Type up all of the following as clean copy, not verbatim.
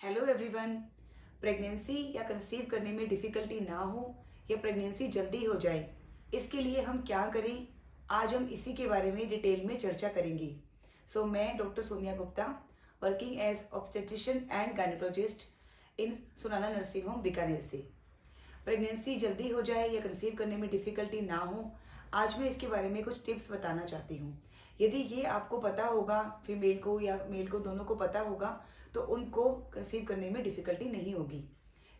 Hello everyone. Pregnancy या conceive करने में डिफ़िकल्टी ना हो या प्रेगनेंसी जल्दी हो जाए, इसके लिए हम क्या करें, आज हम इसी के बारे में डिटेल में चर्चा करेंगे। मैं doctor Sonia Gupta, working as obstetrician and gynecologist in Sunana nursing home Bikaner से। प्रेगनेंसी जल्दी हो जाए या कंसीव करने में डिफ़िकल्टी ना हो, आज मैं इसके बारे में कुछ टिप्स बताना चाहती हूँ। यदि ये आपको पता होगा, फीमेल को या मेल को दोनों को पता होगा, तो उनको कंसीव करने में डिफ़िकल्टी नहीं होगी।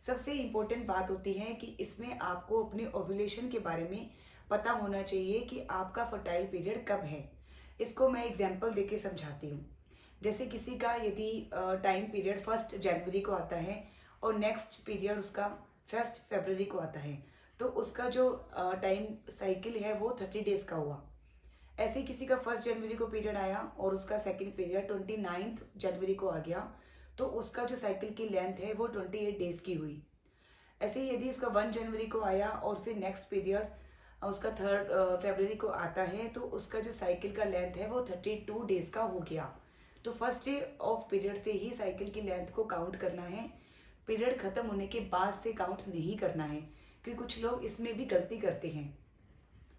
सबसे इम्पोर्टेंट बात होती है कि इसमें आपको अपने ओव्यूलेशन के बारे में पता होना चाहिए कि आपका फर्टाइल पीरियड कब है। इसको मैं एग्जांपल देके समझाती हूँ। जैसे किसी का यदि टाइम पीरियड 1 जनवरी को आता है और नेक्स्ट पीरियड उसका 1 फरवरी को आता है, तो उसका जो टाइम साइकिल है वो 30 डेज का हुआ। ऐसे ही किसी का 1 जनवरी को पीरियड आया और उसका सेकंड पीरियड 29 जनवरी को आ गया, तो उसका जो साइकिल की लेंथ है वो 28 डेज की हुई। ऐसे ही यदि उसका 1 जनवरी को आया और फिर नेक्स्ट पीरियड उसका 3 फरवरी को आता है, तो उसका जो साइकिल का लेंथ है वो 32 डेज का हो गया। तो फर्स्ट डे ऑफ पीरियड से ही साइकिल की लेंथ को काउंट करना है, पीरियड खत्म होने के बाद से काउंट नहीं करना है, क्योंकि कुछ लोग इसमें भी गलती करते हैं।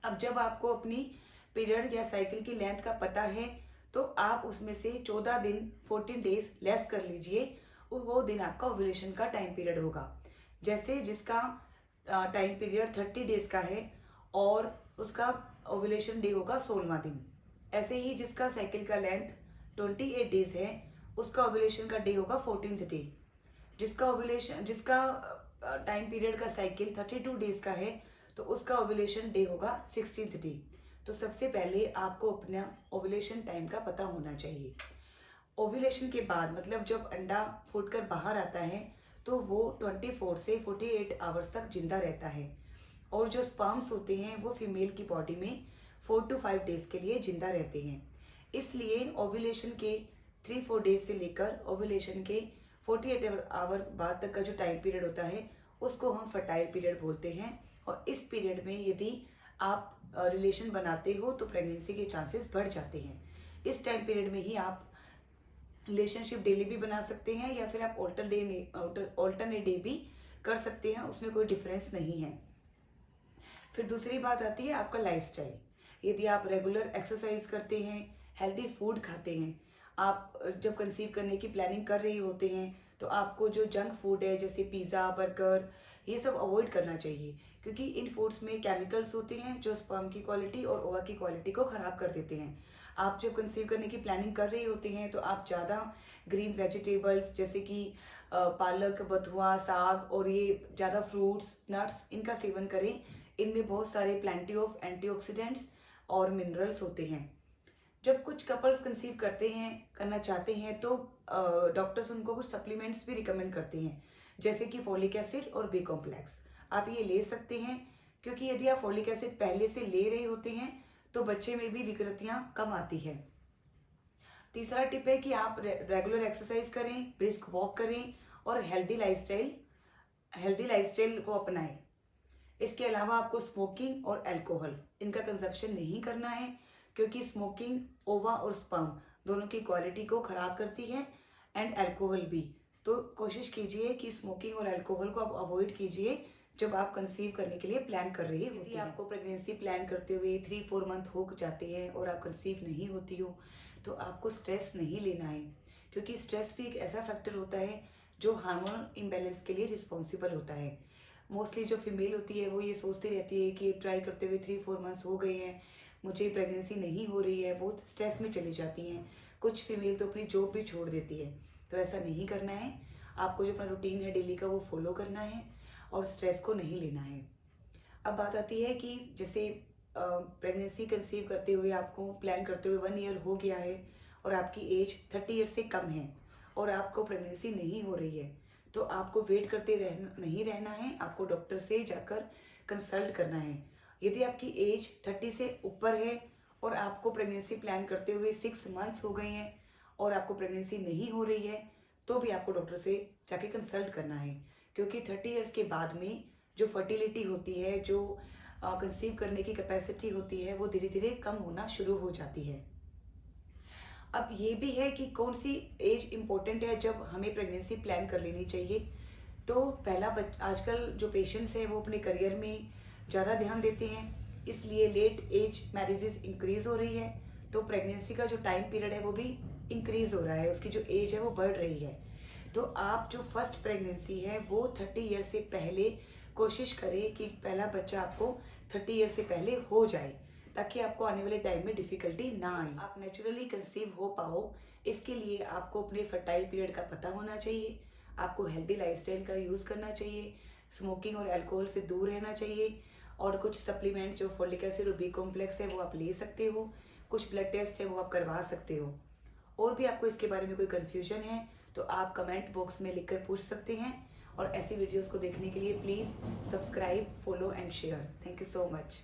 अब जब आपको अपनी पीरियड या साइकिल की लेंथ का पता है, तो आप उसमें से 14 दिन 14 डेज लेस कर लीजिए, वो दिन आपका ओव्यूलेशन का टाइम पीरियड होगा। जैसे जिसका टाइम पीरियड 30 डेज का है और उसका ओव्यूलेशन डे होगा 16वां दिन। ऐसे ही जिसका साइकिल का लेंथ 28 डेज है, उसका ओव्यूलेशन का डे होगा 14th डे। जिसका टाइम पीरियड का साइकिल 32 डेज का है, तो उसका ओव्यूलेशन डे होगा 16th डे। तो सबसे पहले आपको अपना ओव्यूलेशन टाइम का पता होना चाहिए। ओव्यूलेशन के बाद मतलब जब अंडा फूटकर बाहर आता है, तो वो 24 से 48 आवर्स तक जिंदा रहता है, और जो स्पर्म्स होते हैं वो फीमेल की बॉडी में 4 to 5 डेज के लिए जिंदा रहते हैं। इसलिए ओव्यूलेशन के 3-4 डेज से लेकर ओव्यूलेशन के 48 आवर बाद तक का जो टाइम पीरियड होता है, उसको हम फर्टाइल पीरियड बोलते हैं। और इस पीरियड में यदि आप रिलेशन बनाते हो तो प्रेगनेंसी के चांसेस बढ़ जाते हैं। इस टाइम पीरियड में ही आप रिलेशनशिप डेली भी बना सकते हैं या फिर आप ऑल्टरनेट डे भी कर सकते हैं, उसमें कोई डिफरेंस नहीं है। फिर दूसरी बात आती है आपका लाइफस्टाइल। यदि आप रेगुलर एक्सरसाइज करते हैं, हेल्दी फूड खाते हैं, आप जब कंसीव करने की प्लानिंग कर रही होते हैं, तो आपको जो जंक फूड है जैसे पिज़्ज़ा, बर्गर, ये सब अवॉइड करना चाहिए, क्योंकि इन फूड्स में केमिकल्स होते हैं जो स्पर्म की क्वालिटी और ओवा की क्वालिटी को ख़राब कर देते हैं। आप जब कंसीव करने की प्लानिंग कर रही होते हैं, तो आप ज़्यादा ग्रीन वेजिटेबल्स जैसे कि पालक, बथुआ, साग और ये ज़्यादा फ्रूट्स, नट्स, इनका सेवन करें। इनमें बहुत सारे प्लेंटी ऑफ एंटीऑक्सीडेंट्स और मिनरल्स होते हैं। जब कुछ कपल्स कंसीव करना चाहते हैं, तो डॉक्टर्स उनको कुछ सप्लीमेंट्स भी रिकमेंड करते हैं, जैसे कि फोलिक एसिड और बी कॉम्प्लेक्स। आप ये ले सकते हैं, क्योंकि यदि आप फोलिक एसिड पहले से ले रहे होते हैं तो बच्चे में भी विकृतियां कम आती है। तीसरा टिप है कि आप रेगुलर एक्सरसाइज करें, ब्रिस्क वॉक करें और हेल्दी लाइफस्टाइल को अपनाएं। इसके अलावा आपको स्मोकिंग और अल्कोहल इनका कंजप्शन नहीं करना है, क्योंकि स्मोकिंग ओवा और स्पर्म दोनों की क्वालिटी को खराब करती है, एंड अल्कोहल भी। तो कोशिश कीजिए कि स्मोकिंग और अल्कोहल को आप अवॉइड कीजिए जब आप कंसीव करने के लिए प्लान कर रही होती है। आपको प्रेगनेंसी प्लान करते हुए 3-4 मंथ हो जाते हैं और आप कंसीव नहीं होती हो, तो आपको स्ट्रेस नहीं लेना है, क्योंकि स्ट्रेस भी एक ऐसा फैक्टर होता है जो हार्मोन इम्बैलेंस के लिए रिस्पॉन्सिबल होता है। मोस्टली जो फीमेल होती है वो ये सोचती रहती है कि ट्राई करते हुए 3-4 मंथ्स हो गए हैं, मुझे प्रेगनेंसी नहीं हो रही है, बहुत स्ट्रेस में चली जाती हैं। कुछ फीमेल तो अपनी जॉब भी छोड़ देती है। तो ऐसा नहीं करना है, आपको जो अपना रूटीन है डेली का वो फॉलो करना है और स्ट्रेस को नहीं लेना है। अब बात आती है कि जैसे प्रेगनेंसी कंसीव करते हुए आपको प्लान करते हुए 1 ईयर हो गया है और आपकी एज 30 ईयर से कम है और आपको प्रेगनेंसी नहीं हो रही है, तो आपको वेट करते नहीं रहना है, आपको डॉक्टर से जाकर कंसल्ट करना है। यदि आपकी एज 30 से ऊपर है और आपको प्रेगनेंसी प्लान करते हुए 6 मंथ्स हो गए हैं और आपको प्रेगनेंसी नहीं हो रही है, तो भी आपको डॉक्टर से जाके कंसल्ट करना है, क्योंकि 30 ईयर्स के बाद में जो फर्टिलिटी होती है, जो कंसीव करने की कैपेसिटी होती है, वो धीरे धीरे कम होना शुरू हो जाती है। अब ये भी है कि कौन सी एज इम्पोर्टेंट है जब हमें प्रेगनेंसी प्लान कर लेनी चाहिए। तो आजकल जो पेशेंट्स हैं वो अपने करियर में ज़्यादा ध्यान देते हैं, इसलिए लेट एज मैरिजेस इंक्रीज हो रही है। तो प्रेगनेंसी का जो टाइम पीरियड है वो भी इंक्रीज हो रहा है, उसकी जो एज है वो बढ़ रही है। तो आप जो फर्स्ट प्रेगनेंसी है वो 30 ईयर से पहले कोशिश करें कि पहला बच्चा आपको 30 ईयर से पहले हो जाए, ताकि आपको आने वाले टाइम में डिफिकल्टी ना आए, आप नेचुरली कंसीव हो पाओ। इसके लिए आपको अपने फर्टाइल पीरियड का पता होना चाहिए, आपको हेल्दी लाइफस्टाइल का यूज़ करना चाहिए, स्मोकिंग और अल्कोहल से दूर रहना चाहिए, और कुछ सप्लीमेंट जो फोलिक एसिड और बी कॉम्प्लेक्स है वो आप ले सकते हो, कुछ ब्लड टेस्ट है वो आप करवा सकते हो। और भी आपको इसके बारे में कोई कन्फ्यूजन है तो आप कमेंट बॉक्स में लिखकर पूछ सकते हैं। और ऐसी वीडियोस को देखने के लिए please subscribe, follow and share. Thank you so much.